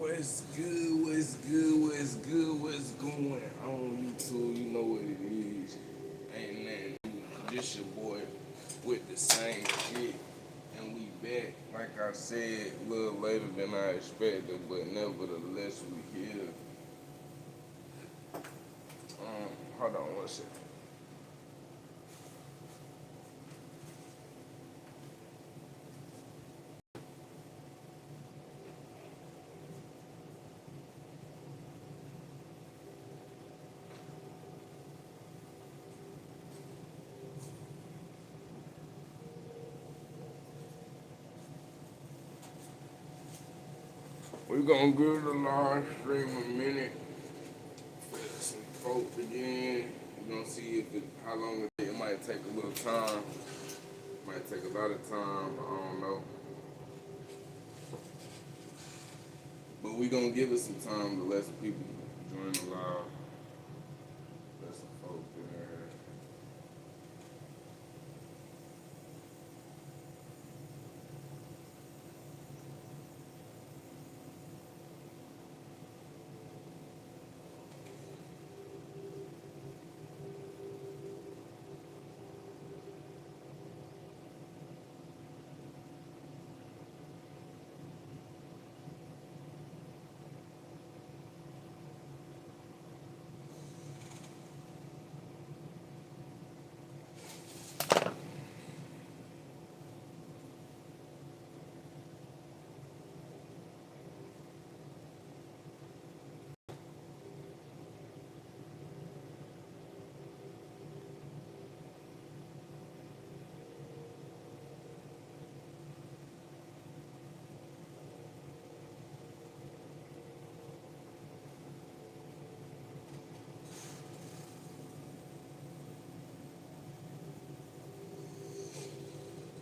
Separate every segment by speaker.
Speaker 1: What's good? What's good? What's good? What's going on YouTube? You know what it is. Ain't nothing new. Just your boy with the same shit. And we back. Like I said, a little later than I expected, but nevertheless we here. Hold on one second. We're gonna give the live stream a minute. Let some folks again. We're gonna see how long it might take a little time. Might take a lot of time. I don't know. But we're gonna give it some time to let some people join the live. Let some folks in there.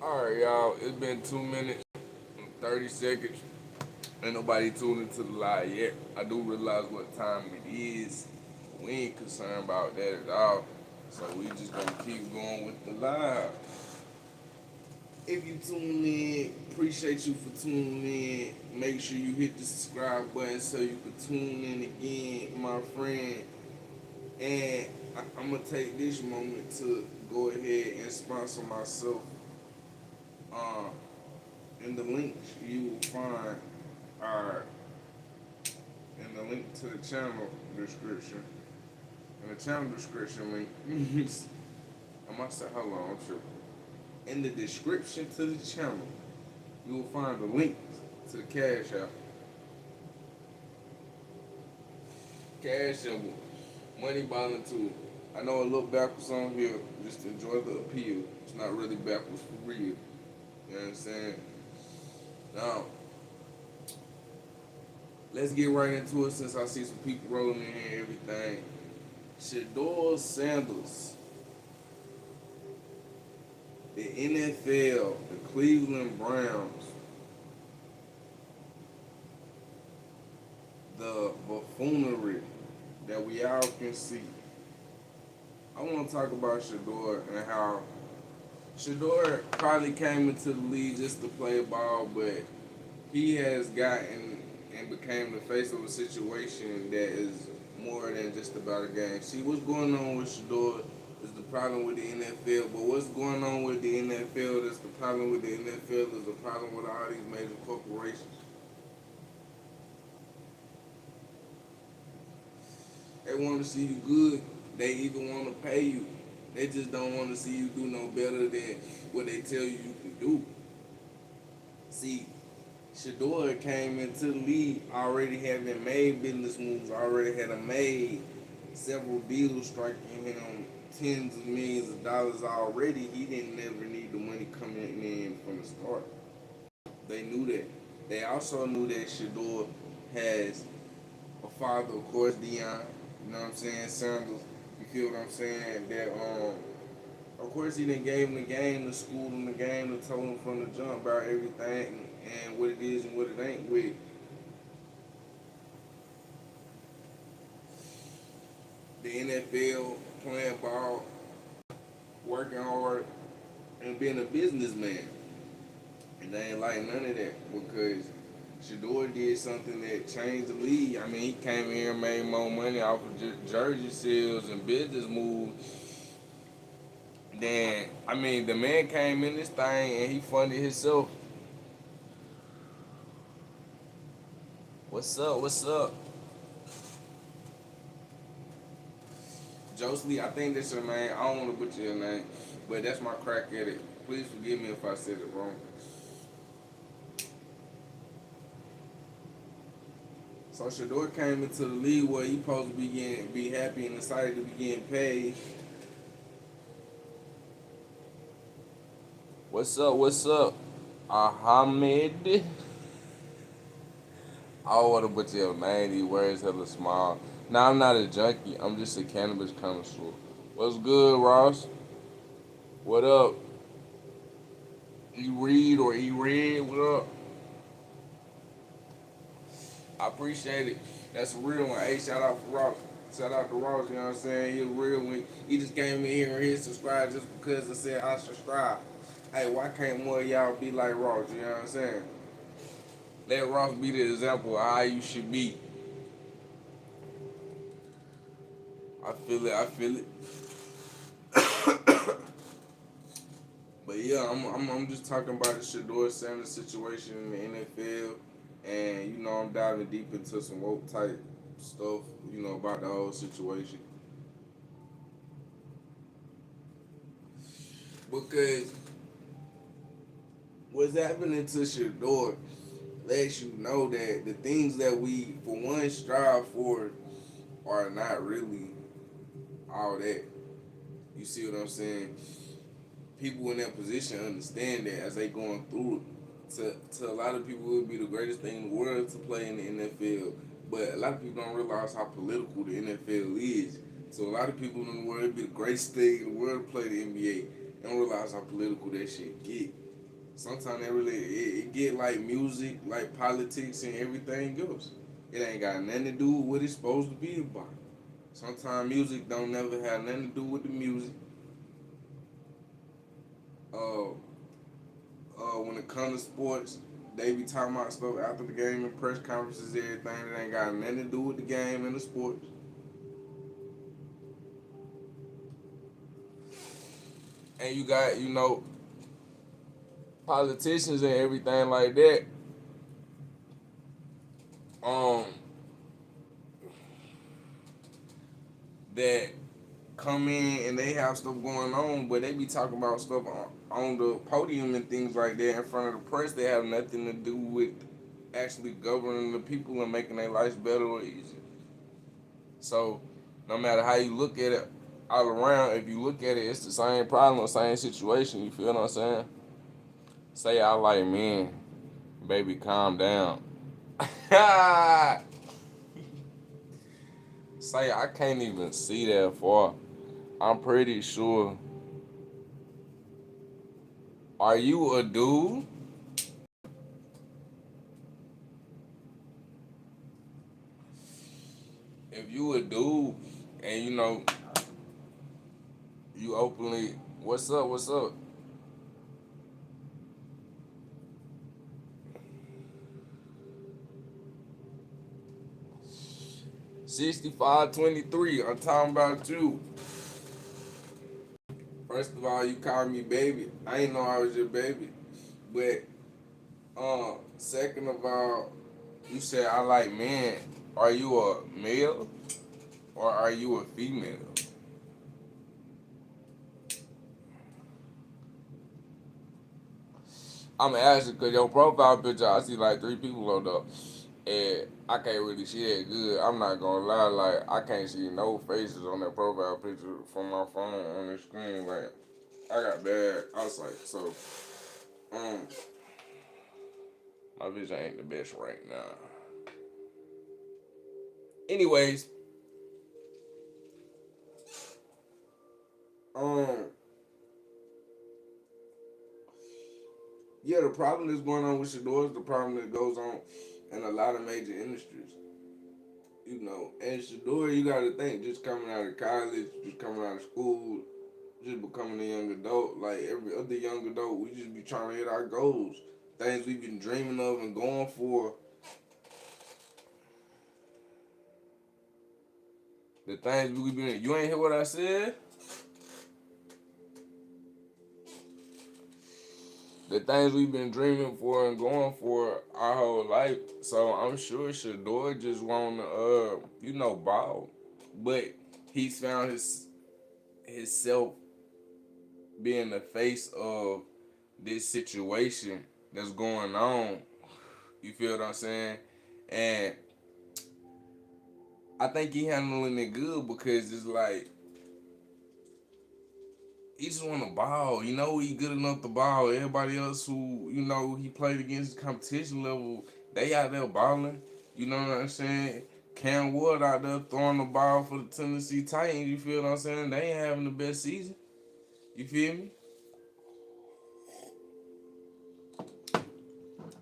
Speaker 1: Alright, y'all, it's been 2 minutes and 30 seconds. Ain't nobody tuned into the live yet. I do realize what time it is. We ain't concerned about that at all. So we just gonna keep going with the live. If you tune in, appreciate you for tuning in. Make sure you hit the subscribe button so you can tune in again, my friend. And I'm gonna take this moment to go ahead and sponsor myself. In the links you will find are in the link to the channel description. In the channel description link, I must say, hold on, I'm tripping. In the description to the channel, you will find the link to the Cash App. Cash App, Money Volunteer. I know a little backwards on here, just enjoy the appeal. It's not really backwards for real. You know what I'm saying? Now, let's get right into it since I see some people rolling in here and everything. Quadeuce Sanders, the NFL, the Cleveland Browns, the buffoonery that we all can see. I want to talk about Shador and how Shador probably came into the league just to play ball, but he has gotten and became the face of a situation that is more than just about a game. See, what's going on with Shador is the problem with the NFL, but what's going on with the NFL that's the problem with the NFL is the problem with all these major corporations. They want to see you good. They even want to pay you. They just don't want to see you do no better than what they tell you can do. See, Shador came into the league already having made business moves, already had made several deals striking him tens of millions of dollars already. He didn't never need the money coming in from the start. They knew that. They also knew that Shador has a father, of course, Dion. You know what I'm saying? Sanders. You feel what I'm saying? That of course he done gave him the game, the school him the game, and told him from the jump about everything and what it is and what it ain't with. The NFL, playing ball, working hard, and being a businessman. And they ain't like none of that because Shador did something that changed the league. I mean, he came in here and made more money off of jersey sales and business moves. Then, I mean, the man came in this thing and he funded himself. What's up? What's up? Josley, I think that's your name. I don't want to butcher your name, but that's my crack at it. Please forgive me if I said it wrong. So Shador came into the league where he supposed to be happy and excited to be getting paid. What's up? What's up? Ahmed. I don't want to butcher your name. These words hella small. Now I'm not a junkie. I'm just a cannabis connoisseur. What's good, Ross? What up? E-Read or E-Red? What up? I appreciate it. That's a real one. Hey, shout out for Ross. Shout out to Ross, you know what I'm saying? He a real one. He just came in here and hit subscribe just because I said I subscribe. Hey, why can't more of y'all be like Ross, you know what I'm saying? Let Ross be the example of how you should be. I feel it, I feel it. But yeah, I'm just talking about the Shador Sanders situation in the NFL. And, you know, I'm diving deep into some woke type stuff, you know, about the whole situation. Because what's happening to Shador lets you know that the things that we, for one, strive for are not really all that. You see what I'm saying? People in that position understand that as they going through it. To a lot of people, it would be the greatest thing in the world to play in the NFL. But a lot of people don't realize how political the NFL is. So a lot of people in the world, it'd be the greatest thing in the world to play the NBA. They don't realize how political that shit get. Sometimes it get like music, like politics and everything else. It ain't got nothing to do with what it's supposed to be about. Sometimes music don't never have nothing to do with the music. Uh, when it comes to sports, they be talking about stuff after the game and press conferences, everything that ain't got nothing to do with the game and the sports. And you got, you know, politicians and everything like that. Um, that come in and they have stuff going on, but they be talking about stuff on the podium and things like that in front of the press. They have nothing to do with actually governing the people and making their lives better or easier. So, no matter how you look at it, all around, if you look at it, it's the same problem, the same situation. You feel what I'm saying? Say I like men, baby, calm down. Say I can't even see that far. I'm pretty sure. Are you a dude? If you a dude and you know you openly, what's up? What's up? 6523. I'm talking about you. First of all, you called me baby. I ain't know I was your baby. But second of all, you said I like men. Are you a male or are you a female? I'm asking because your profile picture, I see like three people on there. And I can't really see that good. I'm not gonna lie, like I can't see no faces on that profile picture from my phone on the screen. Like I got bad eyesight, so um my vision ain't the best right now. Anyways, um yeah, the problem that's going on with Shador is the problem that goes on in a lot of major industries. You know, and Shador, you gotta think, just coming out of college, just coming out of school, just becoming a young adult, like every other young adult, we just be trying to hit our goals, things we've been dreaming of and going for. The things we been, you ain't hear what I said? The things we've been dreaming for and going for our whole life. So I'm sure Shador just wanna ball. But he's found his self being the face of this situation that's going on. You feel what I'm saying? And I think he handling it good because it's like he just want to ball. You know, he good enough to ball. Everybody else who he played against competition level, they out there balling. You know what I'm saying? Cam Ward out there throwing the ball for the Tennessee Titans. You feel what I'm saying? They ain't having the best season. You feel me?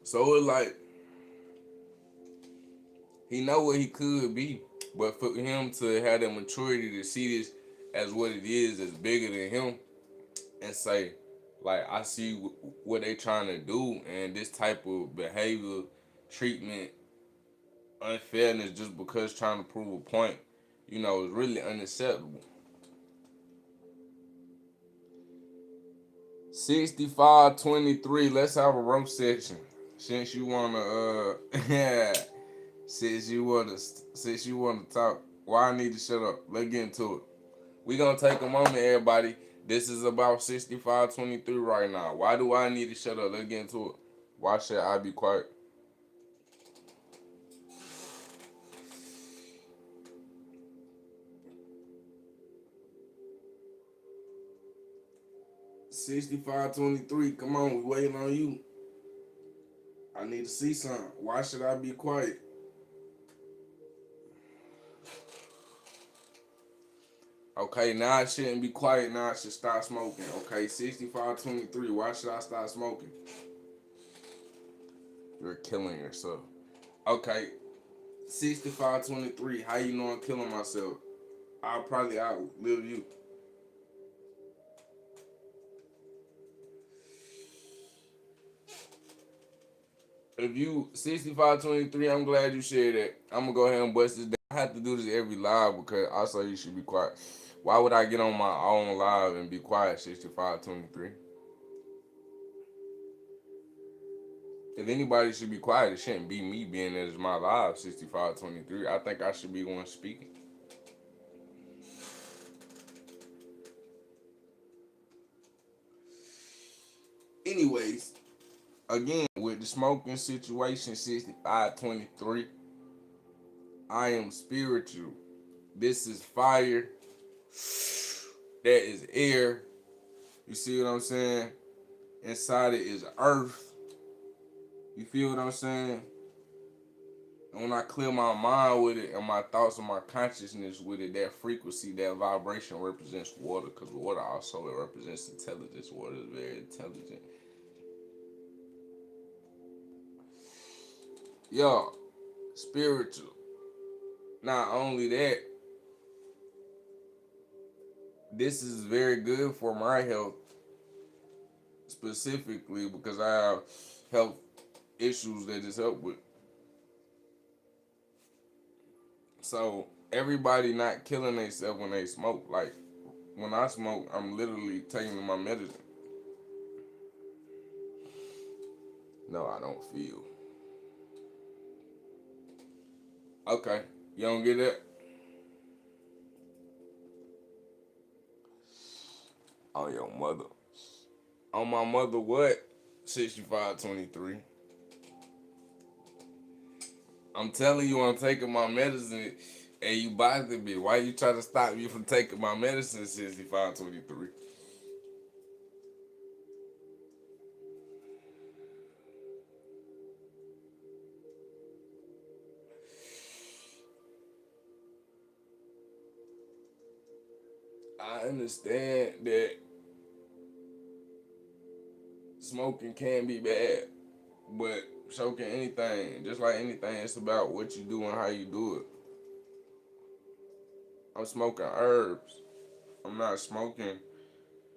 Speaker 1: So it's like he know what he could be, but for him to have the maturity to see this as what it is bigger than him, and say, like, I see what they trying to do, and this type of behavior, treatment, unfairness, just because trying to prove a point, is really unacceptable. 65-23. Let's have a rope section. Since you wanna, yeah, since you wanna talk, why I need to shut up? Let's get into it. We gonna take a moment, everybody. This is about 65-23 right now. Why do I need to shut up? Let's get into it. Why should I be quiet? 65-23. Come on, we waiting on you. I need to see something. Why should I be quiet? Okay, now I shouldn't be quiet. Now I should start smoking. Okay, 65-23. Why should I start smoking? You're killing yourself. Okay, 65-23. How you know I'm killing myself? I'll probably outlive you. If you 65-23, I'm glad you shared that. I'm gonna go ahead and bust this down. I have to do this every live because I say you should be quiet. Why would I get on my own live and be quiet 65-23? If anybody should be quiet, it shouldn't be me being that it's my live 65-23. I think I should be the one speaking. Anyways, again, with the smoking situation 65-23, I am spiritual. This is fire. That is air. You see what I'm saying? Inside it is earth. You feel what I'm saying? And when I clear my mind with it and my thoughts and my consciousness with it, that frequency, that vibration represents water, because water also represents intelligence. Water is very intelligent. Yo, spiritual. Not only that, this is very good for my health, specifically because I have health issues that it's help with. So everybody not killing themselves when they smoke. Like when I smoke, I'm literally taking my medicine. No, I don't feel. Okay, you don't get that? On your mother. On my mother, what? 65-23. I'm telling you, I'm taking my medicine, and you bothered me. Why you try to stop me from taking my medicine? 65-23. I understand that smoking can be bad, but so can anything. Just like anything, it's about what you do and how you do it. I'm smoking herbs. I'm not smoking,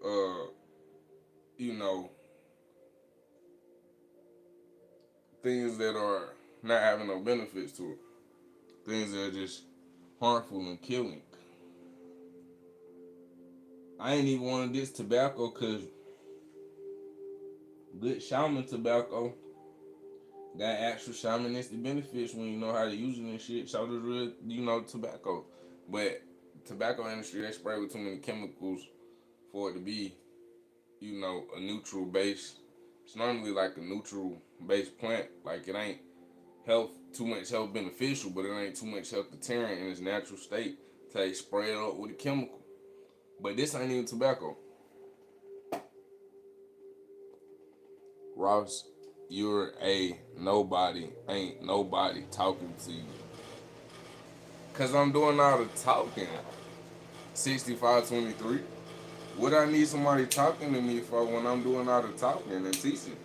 Speaker 1: uh, you know, things that are not having no benefits to it. Things that are just harmful and killing. I ain't even wanted this tobacco because good shaman tobacco got actual shamanistic benefits when you know how to use it and shit. So does real, tobacco. But tobacco industry, they spray with too many chemicals for it to be, a neutral base. It's normally like a neutral based plant. Like it ain't too much health beneficial, but it ain't too much health deterrent in its natural state. So they spray it up with a chemical. But this ain't even tobacco. Ross, you're a nobody. Ain't nobody talking to you. Cause I'm doing all the talking. 6523. What I need somebody talking to me for when I'm doing all the talking and teaching?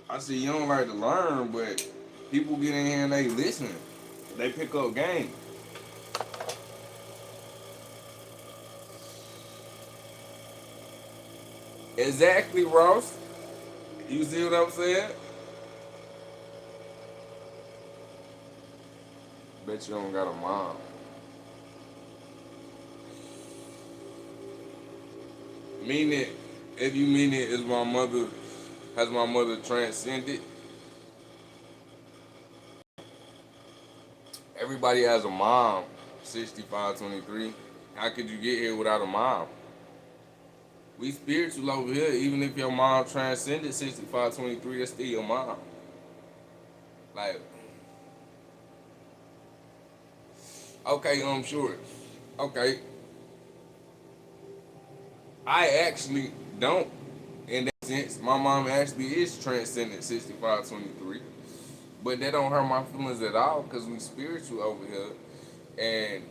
Speaker 1: I see you don't like to learn, but people get in here and they listen. They pick up game. Exactly, Ross. You see what I'm saying? Bet you don't got a mom. Meaning, if you mean it, has my mother transcended? Everybody has a mom. 6523. How could you get here without a mom? We spiritual over here. Even if your mom transcended 6523, that's still your mom. Like, okay, I'm sure. Okay, I actually don't. In that sense, my mom actually is transcendent 6523. But that don't hurt my feelings at all because we spiritual over here. And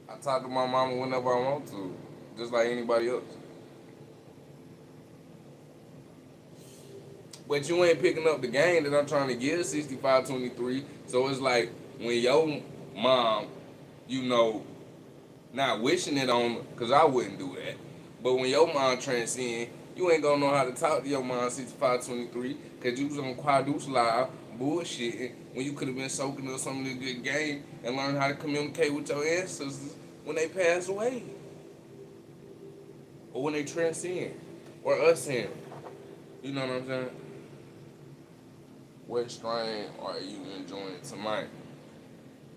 Speaker 1: I talk to my mama whenever I want to, just like anybody else. But you ain't picking up the game that I'm trying to give 6523. So it's like when your mom, you know, not wishing it on, because I wouldn't do that. But when your mom transcend, you ain't gonna know how to talk to your mom 6523 because you was on Quadeuce Live bullshitting when you could have been soaking up some of the good game and learn how to communicate with your ancestors when they pass away. Or when they transcend. Or us in. You know what I'm saying? What strain are you enjoying tonight?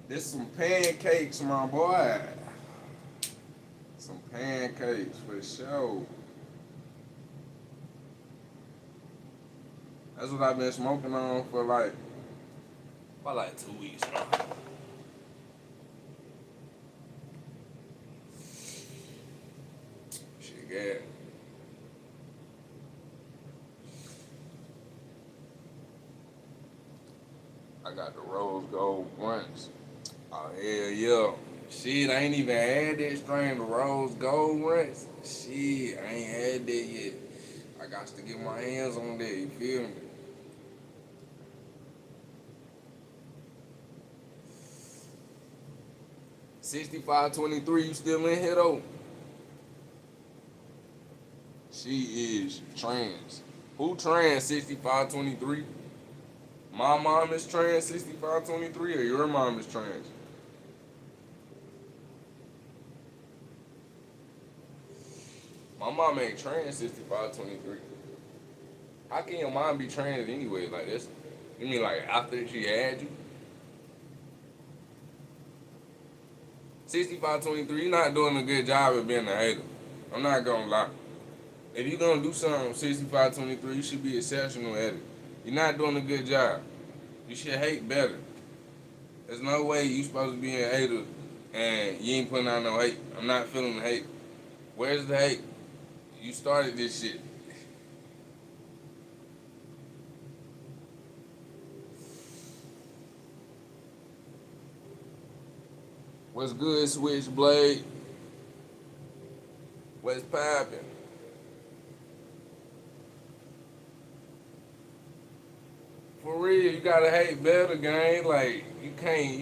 Speaker 1: This some pancakes, my boy. Some pancakes for sure. That's what I've been smoking on for like 2 weeks now. Shit, yeah. I got the rose gold brunch. Oh hell yeah. Shit, I ain't even had that strain, the rose gold brunch. Shit, I ain't had that yet. I got to get my hands on that, you feel me? 6523, you still in here though? She is trans. Who trans 6523? My mom is trans 6523 or your mom is trans? My mom ain't trans 6523. How can your mom be trans anyway? Like this? You mean like after she had you? 6523, you're not doing a good job of being a hater. I'm not gonna lie. If you're gonna do something 6523, you should be exceptional at it. You're not doing a good job. You should hate better. There's no way you supposed to be a hater and you ain't putting out no hate. I'm not feeling the hate. Where's the hate? You started this shit. What's good, Switchblade? What's poppin'? For real, you gotta hate better, gang. Like you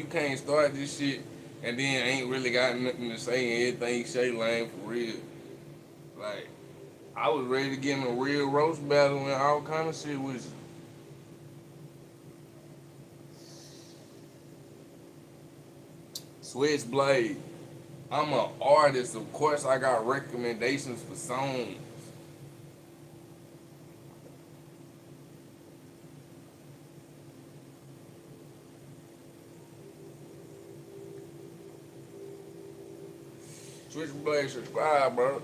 Speaker 1: can't start this shit and then ain't really got nothing to say and everything Shay Lane for real. Like I was ready to get in a real roast battle and all kind of shit with you. Switchblade. I'm an artist. Of course, I got recommendations for songs. Switchblade, subscribe, bro.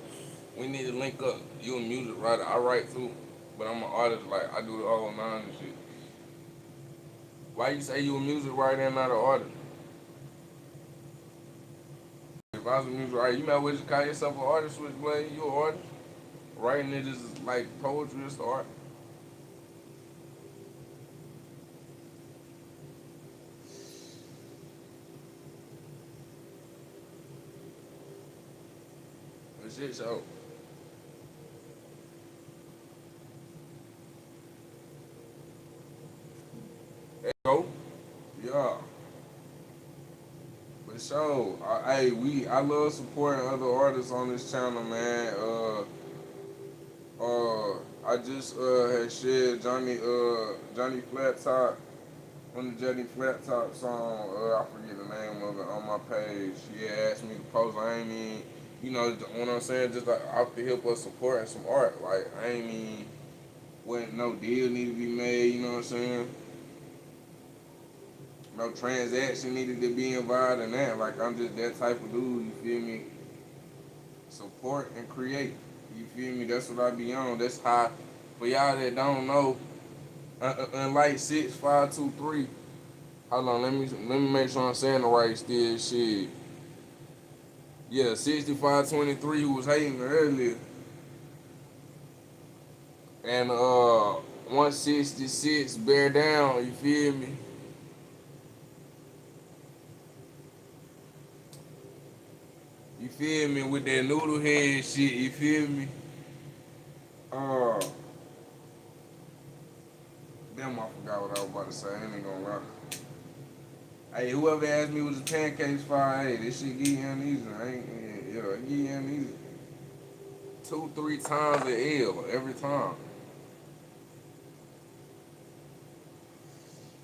Speaker 1: We need to link up. You a music writer. I write too, but I'm an artist. Like I do the whole nine and shit. Why you say you a music writer and not an artist? If I was a music writer, you might well just call yourself an artist, Switchblade. You an artist. Writing it is like poetry, it's art. That shit so. There you go. Yeah. But so, I love supporting other artists on this channel, man. I just had shared Johnny Flat Top on the Johnny Flat Top song. I forget the name of it on my page. He had asked me to post. I ain't mean, what I'm saying, just like off the hip of supporting some art. Like I ain't mean when no deal need to be made. You know what I'm saying? No transaction needed to be involved in that. Like I'm just that type of dude. You feel me? Support and create. You feel me? That's what I be on. That's how. For y'all that don't know, unlike 6523. Hold on, let me make sure I'm saying the right still shit. Yeah, 6523 who was hating earlier, and 166 bear down. You feel me? You feel me with that noodle head shit? You feel me? Uh, damn, I forgot what I was about to say. I ain't gonna lie. Hey, whoever asked me was the pancakes fire, hey, this shit get you uneasy. I ain't, yeah, it get you uneasy. 2, 3 times the L every time.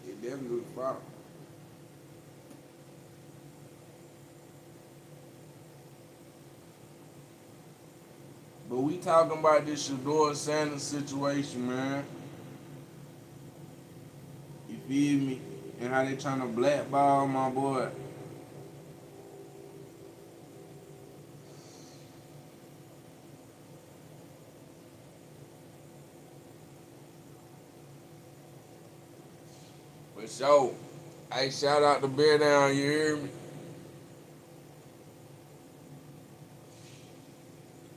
Speaker 1: It definitely was fire. But we talking about this Shador Sanders situation, man. You feel me? And how they trying to blackball my boy. But so, hey, shout out to Bear Down, you hear me?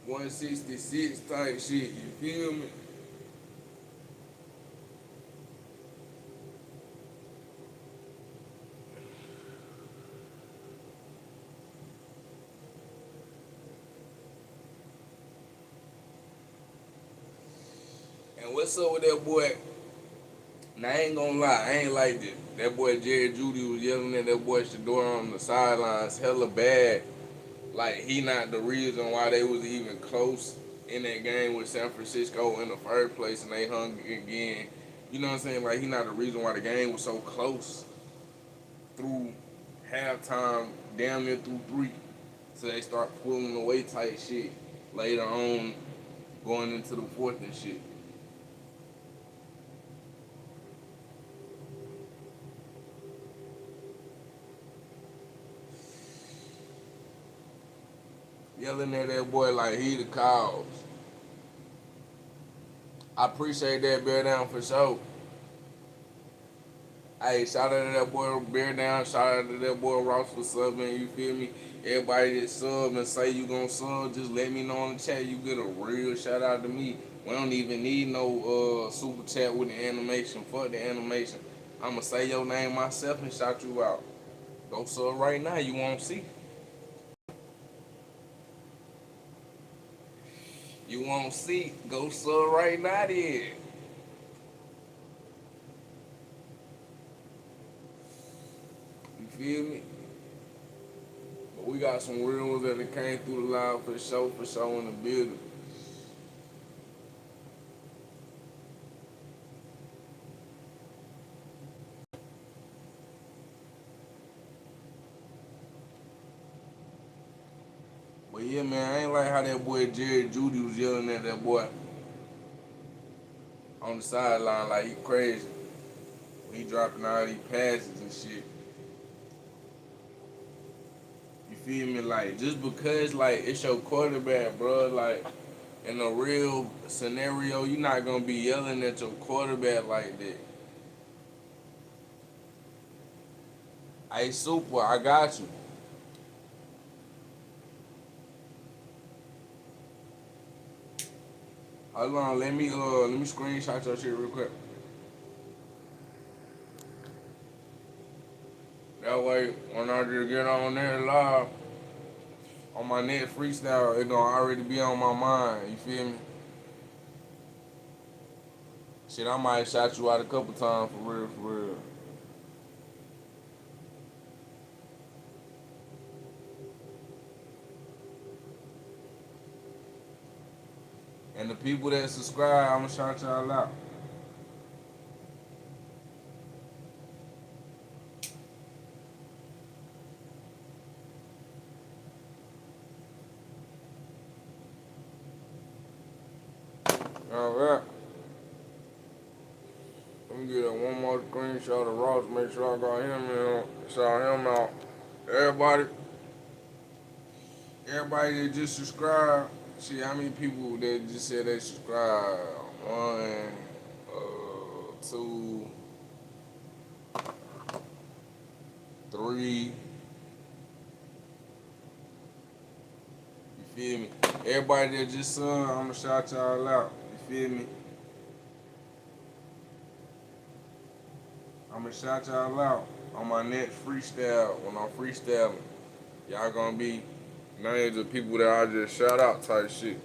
Speaker 1: 166 type shit, you feel me? And what's up with that boy? Now I ain't gonna lie, I ain't like this. That boy Jerry Judy was yelling at that boy Shador on the sidelines hella bad. Like he not the reason why they was even close in that game with San Francisco in the first place and they hung again. You know what I'm saying? Like he not the reason why the game was so close through halftime, damn near through three. So they start pulling away tight shit later on going into the fourth and shit. Yelling at that boy like he the cause. I appreciate that bear down for sure. Hey, shout out to that boy bear down. Shout out to that boy Ross for subbing. You feel me? Everybody that sub and say you gonna sub, just let me know in the chat. You get a real shout out to me. We don't even need no super chat with the animation. Fuck the animation. I'ma say your name myself and shout you out. Go sub right now. You won't see. You won't see. Go sub right now then. You feel me? But we got some real ones that came through the line for sure in the building. But yeah, man, I ain't like how that boy Jerry Judy was yelling at that boy on the sideline like he crazy. He dropping all these passes and shit. You feel me? Like, just because, like, it's your quarterback, bro, like, in a real scenario, you're not going to be yelling at your quarterback like that. Hey, Super, I got you. Hold on, let me screenshot your shit real quick. That way, when I just get on there live, on my net freestyle, it gonna already be on my mind. You feel me? Shit, I might shout you out a couple times for real, for real. And the people that subscribe, I'ma shout y'all out. Alright. Let me get one more screenshot of Ross, make sure I got him in. Shout him out. Everybody, everybody that just subscribed. See how many people that just said they subscribed? One, two, three. You feel me? Everybody that just saw, I'ma shout y'all out. You feel me? I'ma shout y'all out on my next freestyle when I'm freestyling. Y'all gonna be names of people that I just shout out type shit.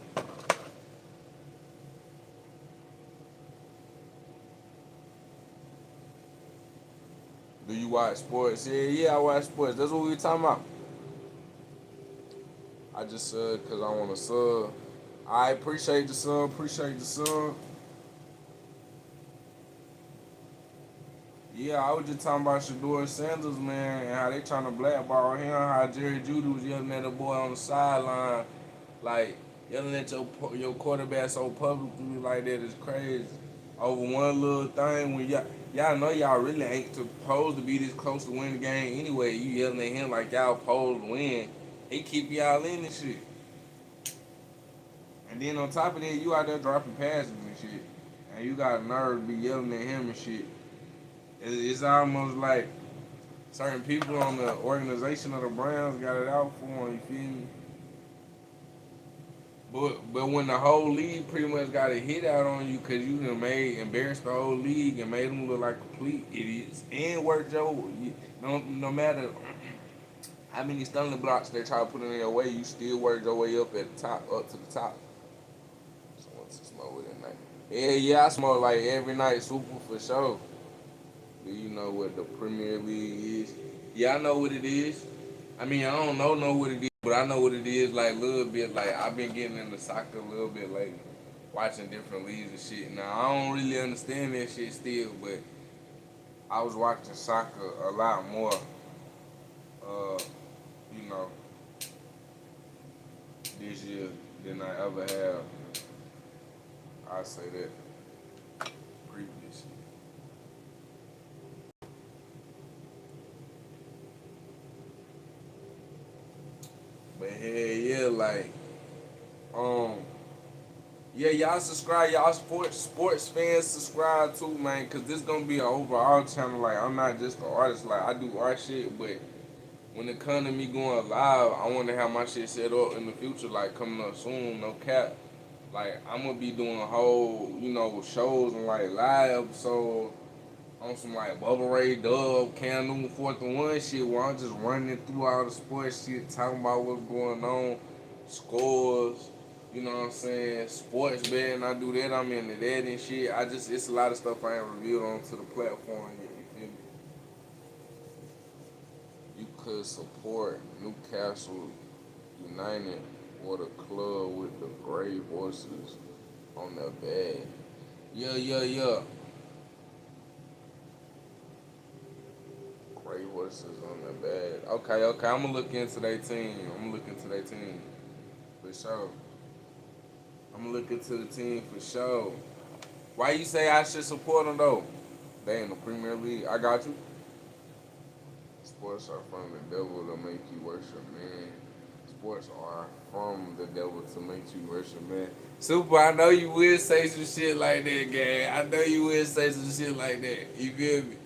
Speaker 1: Do you watch sports? Yeah, I watch sports. That's what we were talking about. I just said because I want to sub. I appreciate the sub. Appreciate the sub. Yeah, I was just talking about Shador Sanders, man, and how they trying to blackball him. How Jerry Judy was yelling at the boy on the sideline, like yelling at your quarterback so publicly like that is crazy. Over one little thing when y'all know y'all really ain't supposed to be this close to win the game anyway. You yelling at him like y'all supposed to win. He keep y'all in this shit. And then on top of that, you out there dropping passes and shit. And you got a nerve to be yelling at him and shit. It's almost like certain people on the organization of the Browns got it out for him, you feel me? But when the whole league pretty much got a hit out on you because you done embarrassed the whole league and made them look like complete idiots and worked no matter how many stumbling blocks they try to put in your way, you still worked your way up at the top, up to the top. Someone to smoke with at night. Yeah, I smoke like every night, super for sure. Do you know what the Premier League is? Yeah, I know what it is. I mean, I don't know what it is, but I know what it is like a little bit. Like, I've been getting into soccer a little bit lately, watching different leagues and shit. Now, I don't really understand that shit still, but I was watching soccer a lot more, uh, you know, this year than I ever have. I say that previous. But hell yeah, like, um, yeah, y'all subscribe, y'all sports fans subscribe too, man, cause this gonna be an overall channel. Like, I'm not just an artist, like I do art shit, but when it come to me going live, I want to have my shit set up in the future, like coming up soon, no cap. Like, I'm gonna be doing whole, shows and like live episodes on some like Bubba Ray Dub, Cam Newton 4th and 1 shit where I'm just running through all the sports shit, talking about what's going on, scores, you know what I'm saying, sports betting, I do that, I'm into that and shit. It's a lot of stuff I ain't revealed onto the platform yet, you feel me? You could support Newcastle United or the club with the gray horses on their bag. Yeah. Gray horses on their bag. Okay. I'm gonna look into their team. For sure. I'm gonna look into the team for sure. Why you say I should support them though? They in the Premier League. I got you. Sports are from the devil to make you worship man. Sports are from the devil to make you worship man. Super, I know you will say some shit like that, gang. I know you will say some shit like that. You feel me?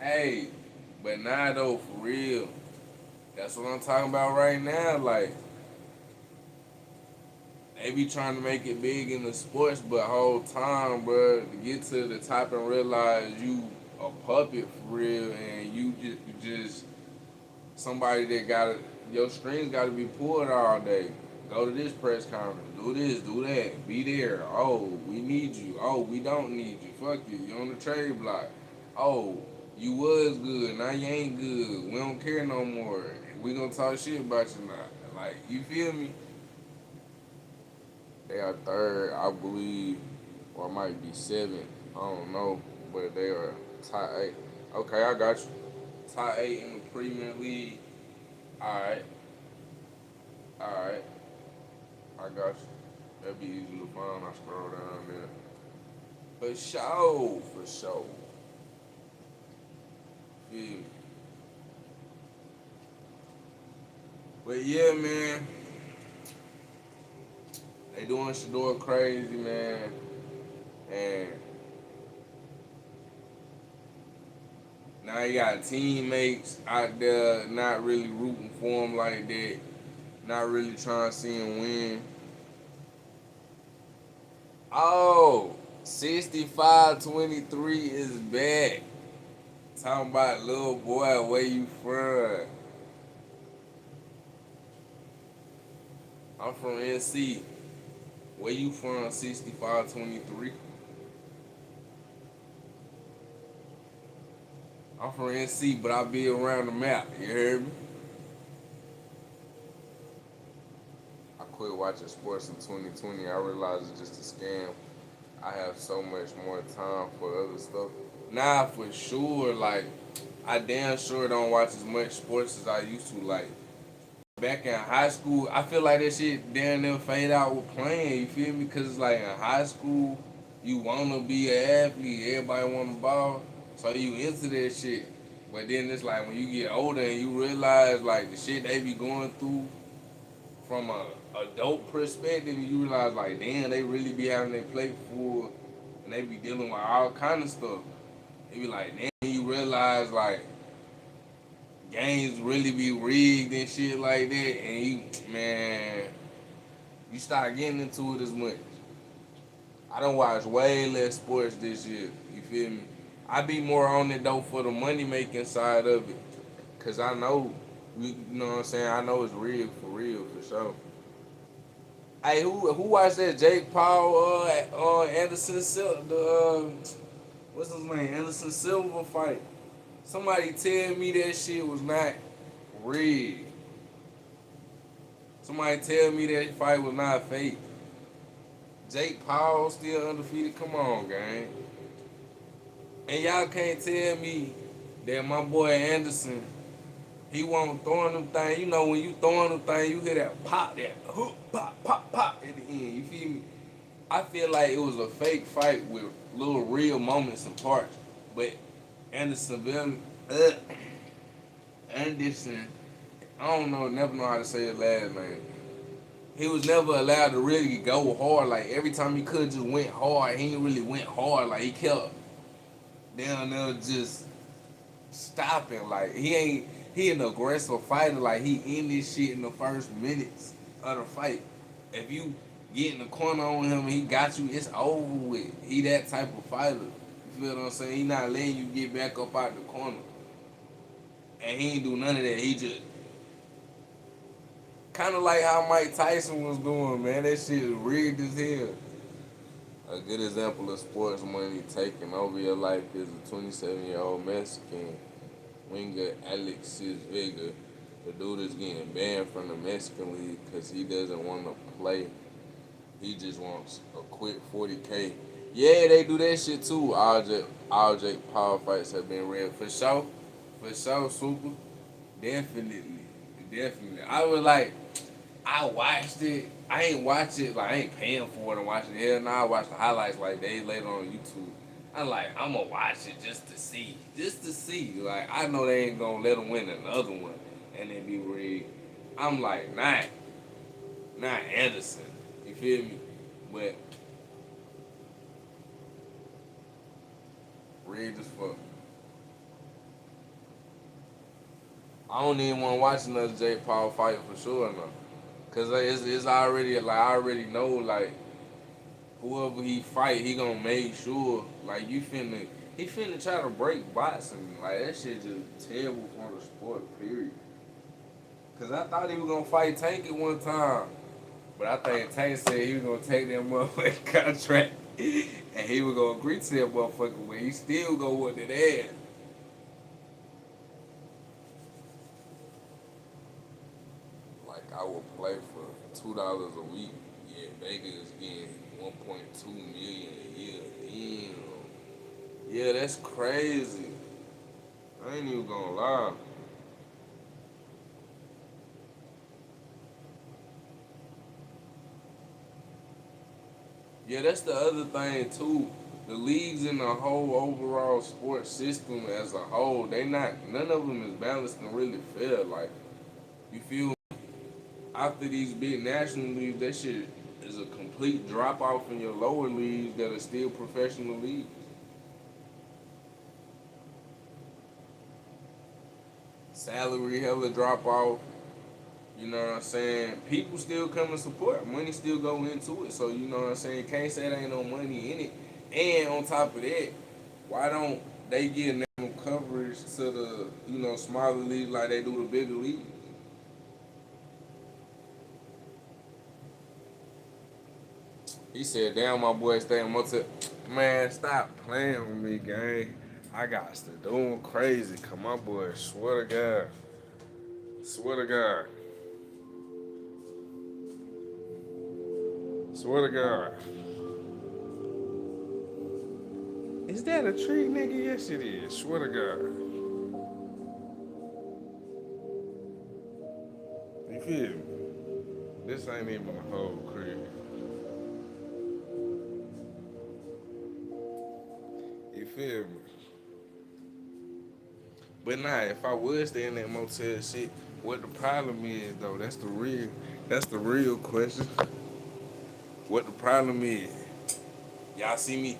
Speaker 1: Hey, but nah though, for real. That's what I'm talking about right now. Like, they be trying to make it big in the sports, but whole time, bro, to get to the top and realize you a puppet for real, and you just somebody that got your strings got to be pulled all day. Go to this press conference, do this, do that, be there. Oh, we need you. Oh, we don't need you. Fuck you. You on the trade block. Oh, you was good. Now you ain't good. We don't care no more. We gonna talk shit about you now. Like, you feel me? They are third, I believe, or it might be seventh. I don't know, but they are top eight. Okay, I got you. Top eight in the Premier League. All right, all right, I got you. That'd be easy to find. I scroll down there. For sure, for sure. Yeah. But yeah, man, they doing Shador crazy, man, and now you got teammates out there not really rooting for him like that, not really trying to see him win. Oh, 65-23 is back. Talking about little boy, where you from? I'm from NC. Where you from, 65-23? I'm from NC, but I be around the map. You heard me? I quit watching sports in 2020. I realized it's just a scam. I have so much more time for other stuff. Nah, for sure. Like, I damn sure don't watch as much sports as I used to. Like, back in high school, I feel like that shit damn near fade out with playing. You feel me? Because, like, in high school, you want to be an athlete. Everybody want to ball. So you into that shit. But then it's like when you get older and you realize, like, the shit they be going through from a adult perspective, you realize, like, damn, they really be having their plate full and they be dealing with all kind of stuff. They be like, damn, you realize, like, games really be rigged and shit like that, and you, man, you start getting into it as much. I done watched way less sports this year. You feel me? I be more on it though for the money making side of it, cause I know, you know what I'm saying. I know it's real for sure. Hey, who watched that Jake Paul Anderson Silva what's his name, Anderson Silva fight? Somebody tell me that shit was not rigged. Somebody tell me that fight was not fake. Jake Paul still undefeated. Come on, gang. And y'all can't tell me that my boy Anderson, he wasn't throwing them things. You know, when you throwing them things, you hear that pop, that hook, pop, pop, pop at the end. You feel me? I feel like it was a fake fight with little real moments and parts. But Anderson, Anderson, I don't know, never know how to say his last name. He was never allowed to really go hard. Like, every time he could just went hard, he ain't really went hard. Like, he kept down there just stopping. Like, he an aggressive fighter. Like, he in this shit in the first minutes of the fight. If you get in the corner on him and he got you, it's over with. He that type of fighter. You feel what I'm saying? He not letting you get back up out the corner. And he ain't do none of that. He just kind of like how Mike Tyson was doing, man. That shit is rigged as hell. A good example of sports money taking over your life is a 27-year-old Mexican winger, Alexis Vega. The dude is getting banned from the Mexican league because he doesn't want to play. He just wants a quick 40K. Yeah, they do that shit too. All Jake Paul fights have been real. For sure. For sure, super. Definitely. Definitely. I was like,
Speaker 2: I watched it. I ain't watch it like I ain't paying for it and watching it. Hell no, I watch the highlights like days later on YouTube. I'm like, I'm gonna watch it just to see, just to see. Like I know they ain't gonna let them win another one and then be rigged. I'm like, not Anderson. You feel me? But rigged as fuck. I don't even want to watch another Jake Paul fight for sure no. Cause like, it's already like I already know like whoever he fight, he gonna make sure like he finna try to break boxing. Like that shit just terrible for the sport, period. Cause I thought he was gonna fight Tank at one time. But I think Tank said he was gonna take that motherfucking contract and he was gonna agree to that motherfucker, but he still gonna want that ass. Like I would play for $2 a week. Yeah, Vegas is getting 1.2 million a year. Damn. Yeah, that's crazy. I ain't even gonna lie. Yeah, that's the other thing too. The leagues in the whole overall sports system as a whole, they not none of them is balanced and really fair. Like you feel after these big national leagues, that shit is a complete drop off in your lower leagues that are still professional leagues. Salary hella drop off. You know what I'm saying? People still come and support. Money still go into it. So you know what I'm saying? Can't say there ain't no money in it. And on top of that, why don't they give them coverage to the smaller leagues like they do the bigger leagues? He said, "Damn, my boy staying motel." Man, stop playing with me, gang. I got to doing crazy. Come on, boy. Swear to God. Swear to God. Swear to God. Is that a tree, nigga? Yes, it is. Swear to God. You feel me? This ain't even a whole crib. You feel me? But nah, if I was staying in that motel shit, what the problem is though? That's the real question. What the problem is? Y'all see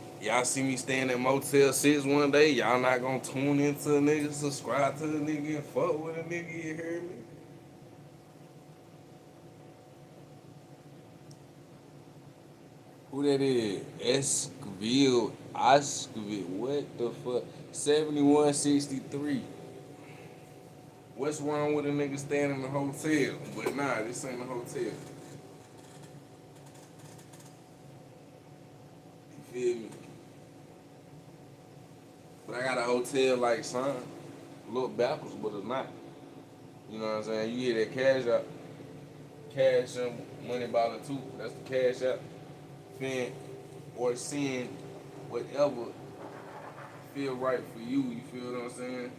Speaker 2: me staying at Motel 6 one day, y'all not gonna tune into a nigga, subscribe to the nigga, and fuck with a nigga, you hear me? Who that is? Esquivel, what the fuck? 7163. What's wrong with a nigga staying in the hotel? But nah, this ain't a hotel. You feel me? But I got a hotel like son. Look backwards, but it's not. You know what I'm saying? You hear that cash out, cash money bottle too. That's the cash out. Fin or seeing whatever feel right for you. You feel what I'm saying?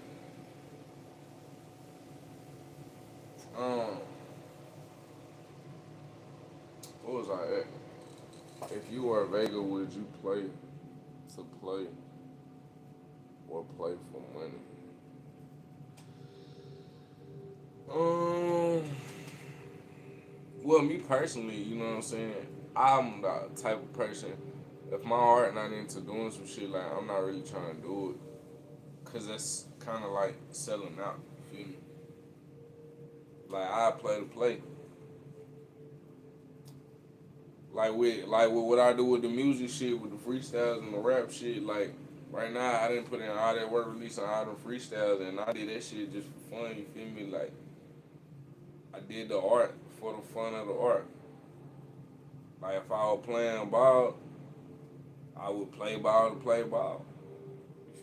Speaker 2: Um, what was I at? If you were a Vega, would you play to play or play for money? Um, well, me personally, you know what I'm saying. I'm the type of person. If my heart not into doing some shit, like I'm not really trying to do it, cause that's kind of like selling out. You feel me? Like I play to play. Like with what I do with the music shit, with the freestyles and the rap shit. Like right now, I didn't put in all that work releasing all them freestyles, and I did that shit just for fun. You feel me? Like I did the art for the fun of the art. Like if I was playing ball, I would play ball to play ball.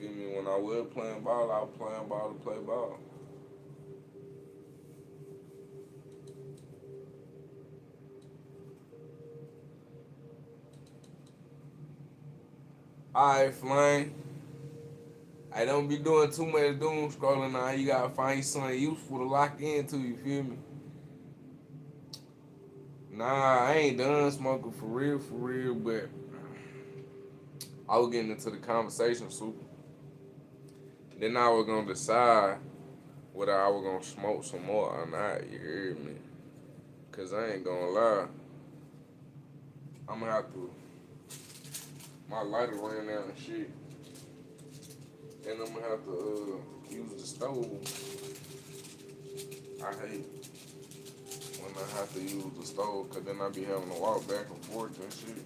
Speaker 2: You feel me? When I was playing ball, I was playing ball to play ball. Alright, Flame. I don't be doing too much doom scrolling now. You gotta find something useful to lock into, you feel me? Nah, I ain't done smoking for real, but I was getting into the conversation super. Then I was gonna decide whether I was gonna smoke some more or not, you hear me? Cause I ain't gonna lie, I'm gonna have to, my lighter ran out and shit. And I'm gonna have to use the stove. I hate when I have to use the stove, cause then I be having to walk back and forth and shit.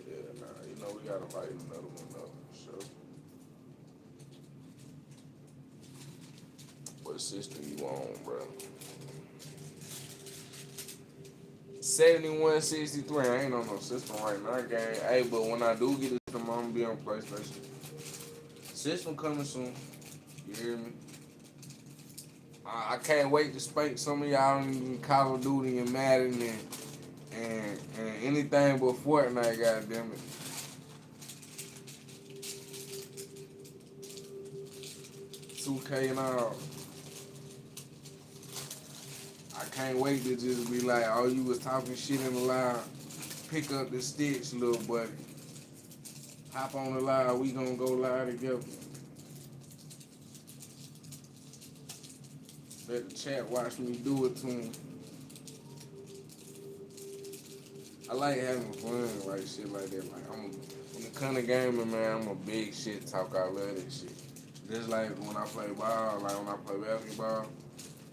Speaker 2: Yeah, nah, you know we gotta light another one up, for sure. What system you on, bro? 7163. I ain't on no system right now, gang. Hey, but when I do get a system, I'm gonna be on PlayStation. System coming soon. You hear me? I can't wait to spank some of y'all in Call of Duty and Madden and anything but Fortnite, goddammit. 2K and all. I can't wait to just be like, oh, you was talking shit in the line. Pick up the sticks, little buddy. Hop on the line. We gonna go live together. Let the chat watch me do it to him. I like having fun, like shit like that. Like when it come to gaming, man, I'm a big shit talker. I love that shit. Just like when I play ball, like when I play basketball,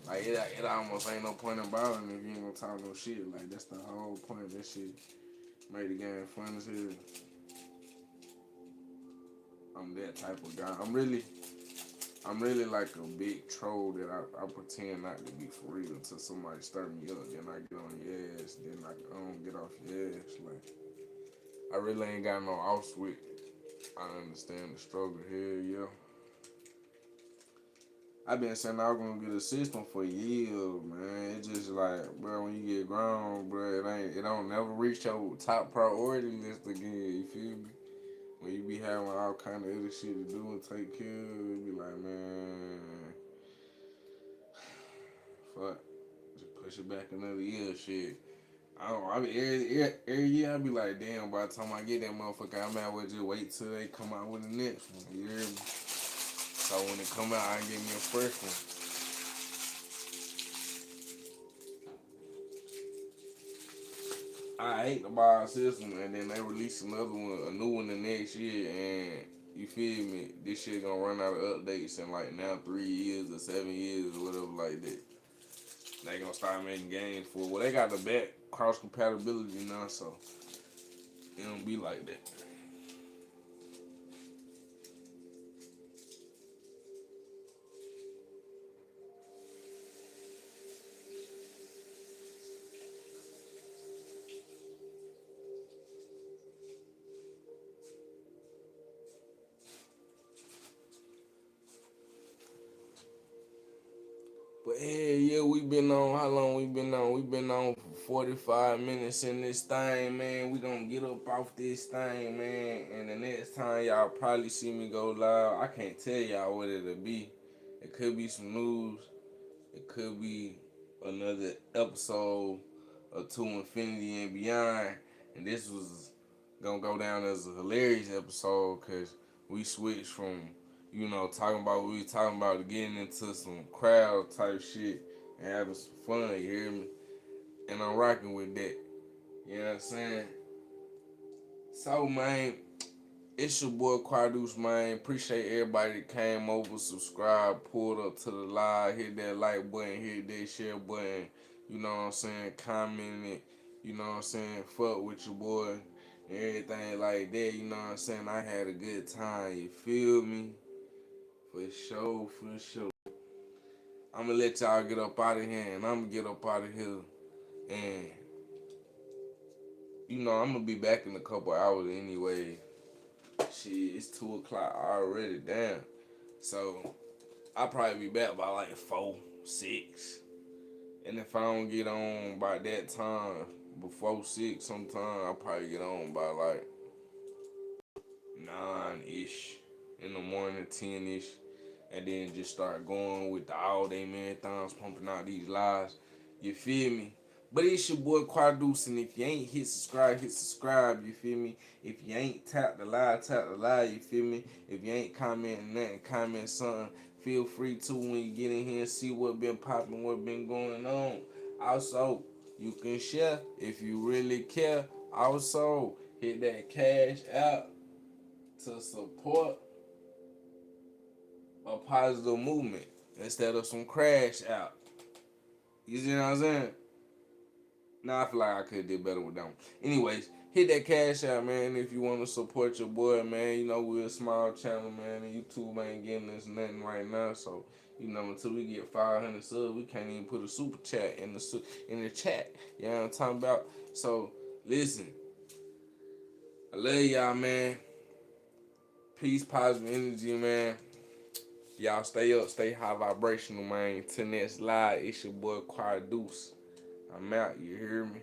Speaker 2: like it almost ain't no point in balling if you ain't gonna talk no shit. Like that's the whole point of that shit. Make the game fun as hell. I'm that type of guy. I'm really like a big troll that I pretend not to be for real until somebody stir me up. Then I get on your ass. Then I don't get off your ass. Like I really ain't got no off switch. I understand the struggle here, yeah. I've been saying I was gonna get a system for years, man. It's just like, bro, when you get grown, bro, it don't never reach your top priority list again. You feel me? When you be having all kind of other shit to do and take care of, you be like, man, fuck, just push it back another year, shit. I don't. I mean, every year I be like, damn. By the time I get that motherfucker, I might as well just wait till they come out with the next one. You hear me? So when it come out, I can get me a fresh one. I hate the bar system, and then they release another one, a new one the next year, and you feel me? This shit gonna run out of updates in like now 3 years or 7 years or whatever like that. They gonna start making games for. Well, they got the back cross compatibility now, so it don't be like that. But yeah, we been on. How long we been on? We been on for 45 minutes in this thing, man. We gonna get up off this thing, man. And the next time y'all probably see me go live, I can't tell y'all what it'll be. It could be some news. It could be another episode of To Infinity and Beyond. And this was gonna go down as a hilarious episode because we switched from, talking about what we was talking about to getting into some crowd type shit and having some fun, you hear me? And I'm rocking with that. You know what I'm saying? So, man, it's your boy Quadeuce, man. Appreciate everybody that came over, subscribed, pulled up to the live, hit that like button, hit that share button. You know what I'm saying? Comment it. You know what I'm saying? Fuck with your boy and everything like that. You know what I'm saying? I had a good time. You feel me? For sure, for sure. I'm gonna let y'all get up out of here, and I'm gonna get up out of here. And I'm gonna be back in a couple hours anyway. Shit, it's 2 o'clock already. Damn. So I'll probably be back by like 4, 6. And if I don't get on by that time, before 6 sometime, I'll probably get on by like 9-ish. in the morning, 10-ish, and then just start going with the all day marathons, pumping out these lives. You feel me? But it's your boy Quadeuce, and if you ain't hit subscribe, you feel me? If you ain't tap the live, you feel me? If you ain't commenting nothing, comment something. Feel free to when you get in here and see what been popping, what been going on. Also, you can share if you really care. Also, hit that cash out to support a positive movement instead of some crash out. You see what I'm saying? Nah, I feel like I could have did better with that one. Anyways, hit that cash out, man. If you want to support your boy, man, you know we're a small channel, man, and YouTube ain't getting us nothing right now. So, you know, until we get 500 subs, we can't even put a super chat in the chat. You know what I'm talking about? So, listen, I love y'all, man. Peace, positive energy, man. Y'all stay up, stay high vibrational, man. Till next live, it's your boy Quadeuce. I'm out, you hear me?